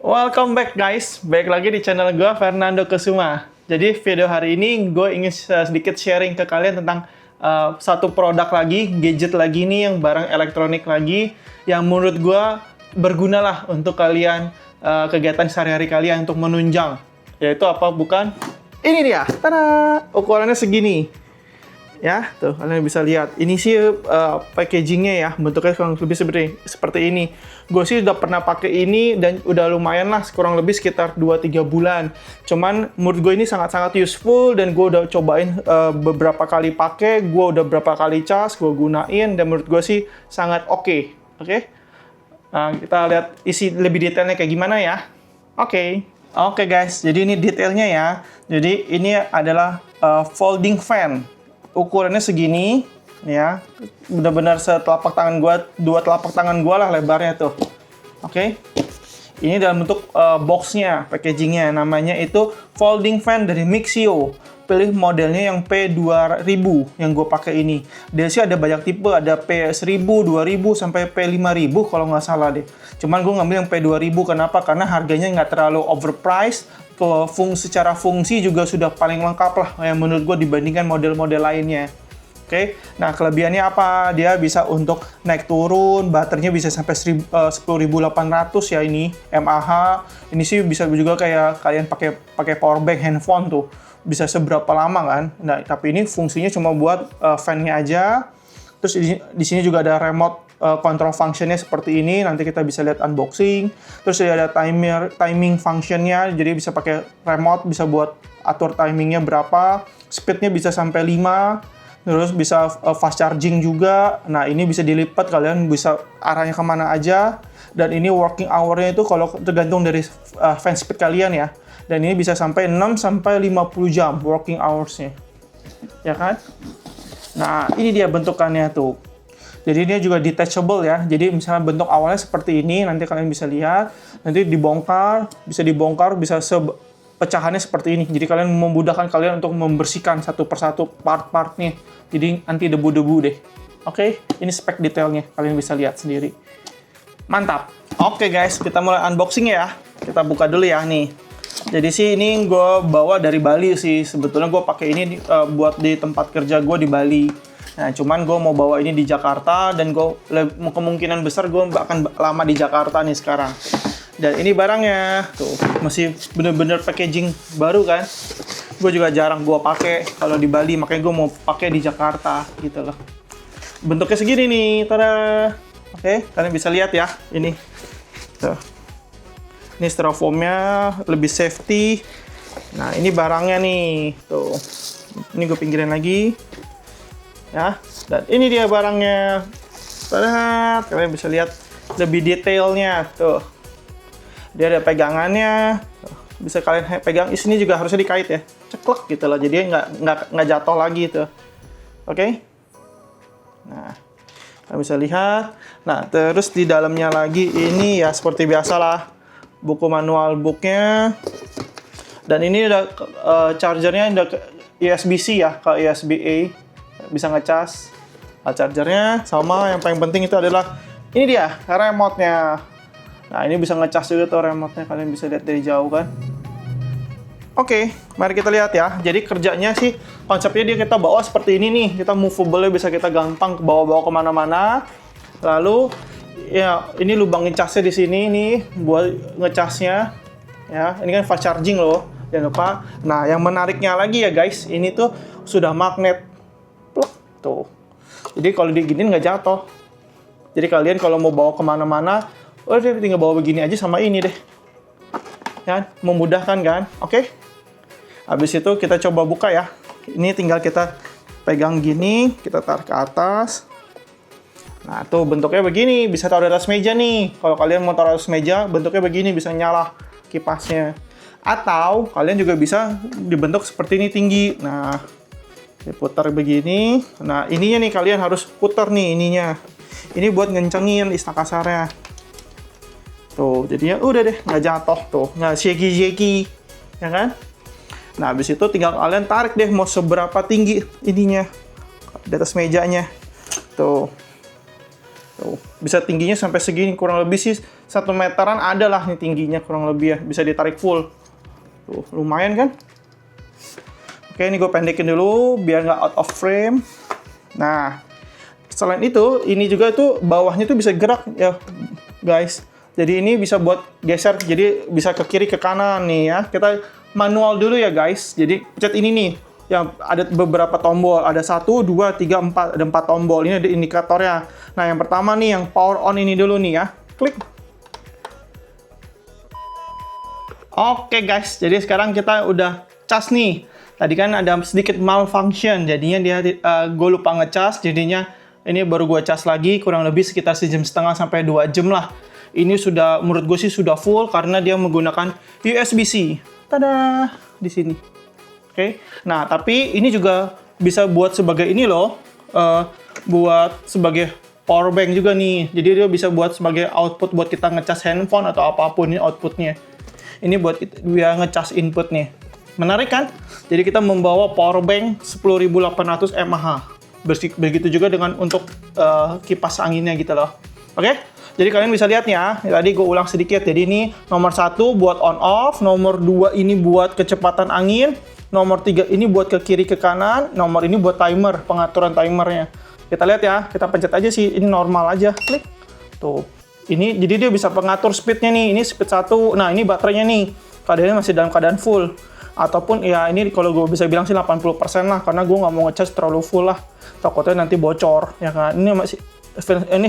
Welcome back guys, balik lagi di channel gue Fernando Kusuma. Jadi video hari ini gue ingin sedikit sharing ke kalian tentang satu produk lagi, gadget lagi nih, yang barang elektronik lagi, yang menurut gue berguna lah untuk kalian, kegiatan sehari-hari kalian untuk menunjang. Yaitu apa? Bukan? Ini dia, tada! Ukurannya segini. Ya, tuh kalian bisa lihat. Ini sih packagingnya ya, bentuknya kurang lebih seperti ini. Gue sih udah pernah pakai ini dan udah lumayan lah, kurang lebih sekitar 2-3 bulan. Cuman menurut gue ini sangat-sangat useful dan gue udah cobain beberapa kali pakai, gue udah berapa kali cas, gue gunain dan menurut gue sih sangat oke. Oke? Nah, kita lihat isi lebih detailnya kayak gimana ya. Oke guys, jadi ini detailnya ya. Jadi ini adalah folding fan. Ukurannya segini ya, benar-benar setelapak tangan gua, 2 telapak tangan gua lah lebarnya tuh. Oke. Ini dalam bentuk boxnya, packagingnya, namanya itu folding fan dari Mixio. Pilih modelnya yang P2000 yang gue pakai ini. Dia sih ada banyak tipe, ada P1000, 2000 sampai P5000 kalau nggak salah deh. Cuman gue ngambil yang P2000, kenapa? Karena harganya nggak terlalu overpriced. Secara fungsi juga sudah paling lengkap lah yang menurut gue dibandingkan model-model lainnya. Oke, nah kelebihannya apa? Dia bisa untuk naik turun, baterainya bisa sampai 10.800 ya ini, mAh. Ini sih bisa juga kayak kalian pakai power bank handphone tuh, bisa seberapa lama kan? Nah, tapi ini fungsinya cuma buat fan-nya aja. Terus di sini juga ada remote control functionnya seperti ini, nanti kita bisa lihat unboxing. Terus ada timing functionnya, jadi bisa pakai remote, bisa buat atur timingnya berapa, speednya bisa sampai 5, terus bisa fast charging juga. Nah ini bisa dilipat, kalian bisa arahnya kemana aja, dan ini working hour-nya itu kalau tergantung dari fan speed kalian ya, dan ini bisa sampai 6 sampai 50 jam working hours-nya, ya kan? Nah ini dia bentukannya tuh. Jadi dia juga detachable ya. Jadi misalnya bentuk awalnya seperti ini, nanti kalian bisa lihat. Nanti dibongkar, bisa pecahannya seperti ini. Jadi kalian memudahkan kalian untuk membersihkan satu persatu part-partnya. Jadi anti debu-debu deh. Oke, ini spek detailnya. Kalian bisa lihat sendiri. Mantap. Oke guys, kita mulai unboxing ya. Kita buka dulu ya nih. Jadi sih ini gue bawa dari Bali sih. Sebetulnya gue pakai ini buat di tempat kerja gue di Bali. Nah, cuman gue mau bawa ini di Jakarta dan kemungkinan besar gue akan lama di Jakarta nih sekarang. Dan ini barangnya tuh masih bener-bener packaging baru kan. Gue juga jarang gue pakai kalau di Bali, makanya gue mau pakai di Jakarta gitu loh. Bentuknya segini nih, tada. Oke, kalian bisa lihat ya ini. Tuh. Ini styrofoamnya lebih safety. Nah, ini barangnya nih, tuh. Ini gue pinggirin lagi. Ya, dan ini dia barangnya. Tada, kalian bisa lihat lebih detailnya tuh. Dia ada pegangannya. Tuh, bisa kalian pegang. Di sini juga harusnya dikait ya, ceklek gitu loh. Jadi nggak jatuh lagi tuh. Oke. Nah, kalian bisa lihat. Nah, terus di dalamnya lagi ini ya seperti biasalah, buku manual booknya. Dan ini ada chargernya, ada USB-C ya, ke USB-A. Bisa ngecas. Chargernya sama, yang paling penting itu adalah ini dia remote-nya. Nah ini bisa ngecas juga tuh remote-nya, kalian bisa lihat dari jauh kan. Oke, mari kita lihat ya. Jadi kerjanya sih konsepnya kita bawa seperti ini nih, kita movable, bisa kita gampang bawa-bawa kemana-mana. Lalu ya ini lubang ngecasnya di sini nih buat ngecasnya ya. Ini kan fast charging loh, jangan lupa. Nah yang menariknya lagi ya guys, ini tuh sudah magnet. Tuh. Jadi kalau diginin nggak jatuh. Jadi kalian kalau mau bawa kemana-mana, tinggal bawa begini aja sama ini deh. Ya, memudahkan kan? Oke. Habis itu kita coba buka ya. Ini tinggal kita pegang gini, kita tarik ke atas. Nah, tuh bentuknya begini, bisa taruh di atas meja nih. Kalau kalian mau taruh di atas meja, bentuknya begini, bisa nyala kipasnya. Atau kalian juga bisa dibentuk seperti ini tinggi. Nah, diputar begini. Nah ininya nih kalian harus putar nih ininya. Ini buat ngencengin istilah kasarnya. Tuh jadinya udah deh nggak jatuh tuh, nggak shaky ya kan. Nah habis itu tinggal kalian tarik deh mau seberapa tinggi ininya di atas mejanya. Tuh bisa tingginya sampai segini, kurang lebih sih 1 meteran ada lah nih tingginya kurang lebih ya, bisa ditarik full. Tuh, lumayan kan? Oke, ini gue pendekin dulu biar nggak out of frame. Nah, selain itu, ini juga tuh bawahnya tuh bisa gerak ya, guys. Jadi ini bisa buat geser, jadi bisa ke kiri ke kanan nih ya. Kita manual dulu ya, guys. Jadi pencet ini nih, yang ada beberapa tombol. Ada 1, 2, 3, 4, ada 4 tombol. Ini ada indikatornya. Nah, yang pertama nih, yang power on ini dulu nih ya. Klik. Oke guys, jadi sekarang kita udah cas nih. Tadi kan ada sedikit malfunction, jadinya gue lupa ngecas, jadinya ini baru gue cas lagi, kurang lebih sekitar 1,5 jam sampai 2 jam lah. Ini sudah, menurut gue sih sudah full karena dia menggunakan USB-C. Tada! Di sini. Oke. Nah, tapi ini juga bisa buat sebagai ini loh, buat sebagai power bank juga nih. Jadi dia bisa buat sebagai output buat kita ngecas handphone atau apapun ini outputnya. Ini buat dia ngecas input nih. Menarik kan? Jadi kita membawa power bank 10.800 mAh. Begitu juga dengan untuk kipas anginnya gitu loh. Oke? Jadi kalian bisa lihat ya. Tadi gue ulang sedikit. Jadi ini nomor 1 buat on off, nomor 2 ini buat kecepatan angin, nomor 3 ini buat ke kiri ke kanan, nomor ini buat timer, pengaturan timernya. Kita lihat ya. Kita pencet aja sih. Ini normal aja. Klik. Tuh. Ini jadi dia bisa pengatur speednya nih. Ini speed 1. Nah, ini baterainya nih. Keadaannya masih dalam keadaan full. Ataupun ya ini kalau gue bisa bilang sih 80% lah, karena gue nggak mau ngecas terlalu full lah, takutnya nanti bocor ya kan. Ini masih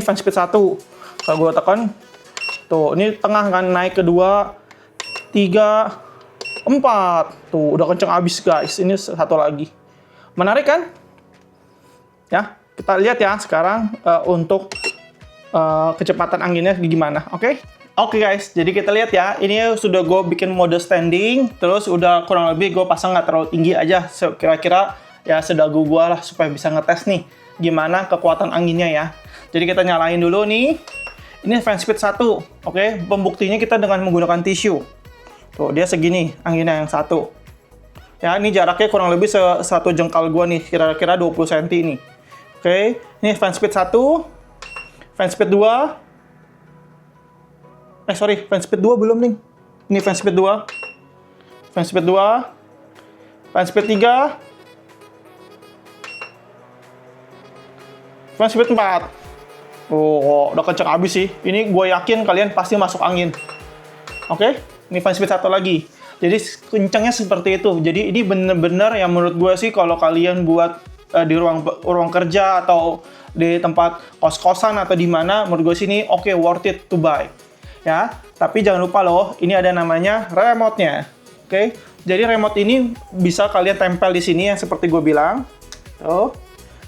fan speed 1. Kalau gue tekan tuh, ini tengah kan, naik ke 2, 3, 4 tuh udah kenceng abis guys. Ini satu lagi, menarik kan ya. Kita lihat ya sekarang untuk kecepatan anginnya gimana. Oke guys, jadi kita lihat ya, ini sudah gue bikin mode standing, terus udah kurang lebih gue pasang nggak terlalu tinggi aja, kira-kira ya sedagu gue lah supaya bisa ngetes nih gimana kekuatan anginnya ya. Jadi kita nyalain dulu nih, ini fan speed 1, oke, pembuktinya kita dengan menggunakan tisu. Tuh, dia segini anginnya yang 1. Ya, ini jaraknya kurang lebih satu jengkal gue nih, kira-kira 20 cm nih. Oke, ini fan speed 1, fan speed 2, fan speed 2 belum nih. Ini fan speed 2. Fan speed 2. Fan speed 3. Fan speed 4. Oh, udah kenceng abis sih. Ini gue yakin kalian pasti masuk angin. Oke, ini fan speed 1 lagi. Jadi kencengnya seperti itu. Jadi ini bener-bener yang menurut gue sih kalau kalian buat di ruang kerja atau di tempat kos-kosan atau di mana, menurut gue sih ini oke, worth it to buy. Ya, tapi jangan lupa loh, ini ada namanya remote-nya. Oke, jadi remote ini bisa kalian tempel di sini yang seperti gue bilang. Tuh.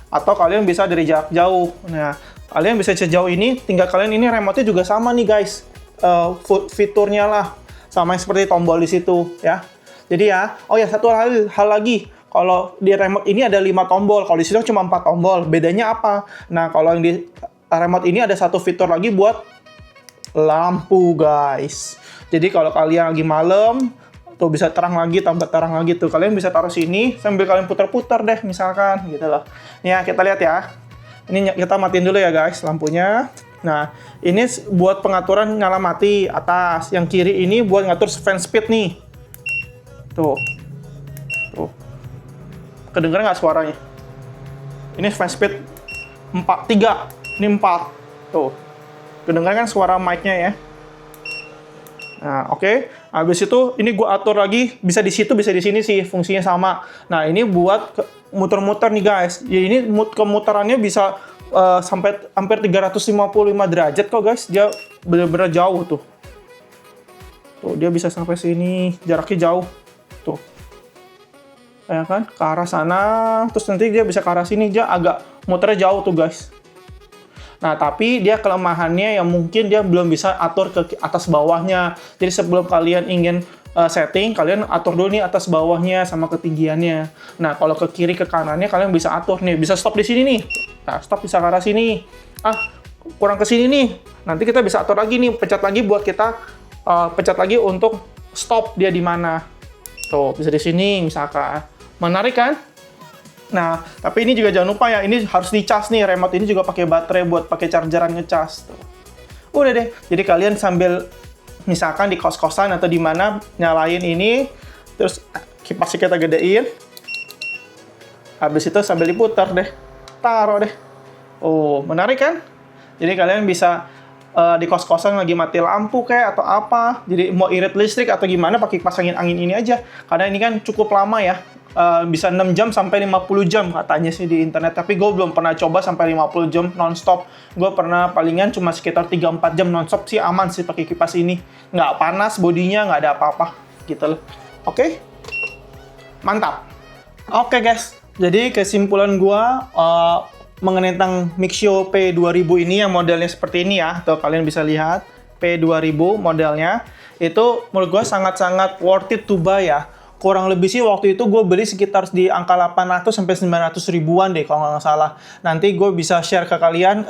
Atau kalian bisa dari jarak jauh. Nah, kalian bisa sejauh ini, tinggal kalian ini remote-nya juga sama nih guys. Fiturnya lah, sama yang seperti tombol di situ ya. Jadi ya, oh ya satu hal lagi. Kalau di remote ini ada 5 tombol, kalau di situ cuma 4 tombol. Bedanya apa? Nah, kalau yang di remote ini ada satu fitur lagi buat lampu guys. Jadi kalau kalian lagi malam tuh bisa terang lagi, tambah terang lagi tuh. Kalian bisa taruh sini sambil kalian putar-putar deh misalkan gitu loh. Ya, kita lihat ya. Ini kita matiin dulu ya guys lampunya. Nah, ini buat pengaturan nyala mati atas. Yang kiri ini buat ngatur fan speed nih. Tuh. Tuh. Kedengeran nggak suaranya? Ini fan speed 3. Ini 4. Tuh. Kedengaran kan suara mic-nya ya. Nah, oke. Habis itu ini gua atur lagi, bisa di situ, bisa di sini sih, fungsinya sama. Nah, ini buat muter-muter nih guys. Ya, ini kemutarannya bisa sampai hampir 355 derajat kok guys. Dia bener-bener jauh tuh. Tuh, dia bisa sampai sini, jaraknya jauh. Tuh. Ya kan? Ke arah sana, terus nanti dia bisa ke arah sini, dia agak muternya jauh tuh guys. Nah, tapi dia kelemahannya yang mungkin dia belum bisa atur ke atas bawahnya. Jadi sebelum kalian ingin setting, kalian atur dulu nih atas bawahnya sama ketinggiannya. Nah, kalau ke kiri ke kanannya kalian bisa atur nih, bisa stop di sini nih. Nah, stop bisa ke arah sini. Kurang ke sini nih. Nanti kita bisa atur lagi nih, pencet lagi buat kita pencet lagi untuk stop dia di mana. Tuh, bisa di sini misalkan. Menarik kan? Nah, tapi ini juga jangan lupa ya, ini harus dicas nih, remote ini juga pakai baterai buat pakai chargeran ngecas. Tuh. Udah deh. Jadi kalian sambil misalkan di kos-kosan atau di mana nyalain ini, terus kipasnya kita gedein. Habis itu sambil diputar deh. Taruh deh. Oh, menarik kan? Jadi kalian bisa di kos-kosan lagi mati lampu kayak atau apa, jadi mau irit listrik atau gimana pakai kipas angin ini aja. Karena ini kan cukup lama ya, bisa 6 jam sampai 50 jam katanya sih di internet. Tapi gue belum pernah coba sampai 50 jam non-stop. Gue pernah palingan cuma sekitar 3-4 jam non-stop sih, aman sih pakai kipas ini. Nggak panas bodinya, nggak ada apa-apa gitu loh. Oke? Mantap. Oke guys, jadi kesimpulan gue mengenai tentang Mixio P2000 ini yang modelnya seperti ini ya, tuh kalian bisa lihat P2000 modelnya, itu menurut gue sangat-sangat worth it to buy ya. Kurang lebih sih waktu itu gue beli sekitar di angka 800 sampai 900 ribuan deh kalau nggak salah. Nanti gue bisa share ke kalian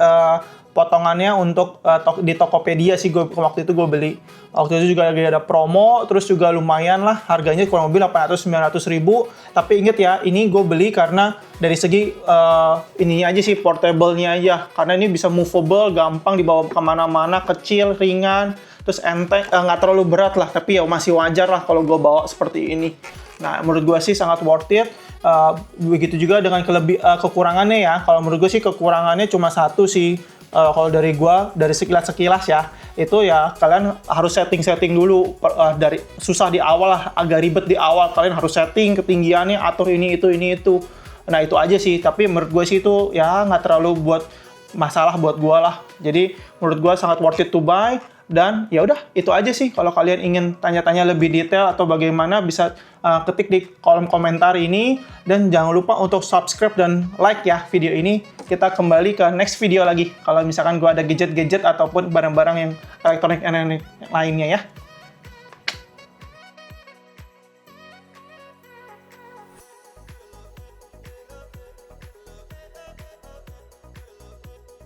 potongannya untuk di Tokopedia sih, waktu itu gue beli. Waktu itu juga lagi ada promo, terus juga lumayan lah, harganya kurang lebih 800-900 ribu. Tapi inget ya, ini gue beli karena dari segi ininya aja sih, portable-nya aja. Karena ini bisa movable, gampang dibawa kemana-mana, kecil, ringan, terus enteng, nggak terlalu berat lah. Tapi ya masih wajar lah kalau gue bawa seperti ini. Nah, menurut gue sih sangat worth it. Begitu juga dengan kekurangannya ya. Kalau menurut gue sih kekurangannya cuma satu sih. Kalau dari gua, dari sekilas ya, itu ya kalian harus setting dulu, dari susah di awal lah, agak ribet di awal, kalian harus setting ketinggiannya, atur ini itu. Nah itu aja sih, tapi menurut gue sih itu ya nggak terlalu buat masalah buat gua lah. Jadi menurut gua sangat worth it to buy. Dan ya udah itu aja sih. Kalau kalian ingin tanya-tanya lebih detail atau bagaimana, bisa ketik di kolom komentar ini, dan jangan lupa untuk subscribe dan like ya video ini. Kita kembali ke next video lagi kalau misalkan gua ada gadget-gadget ataupun barang-barang yang elektronik lainnya ya.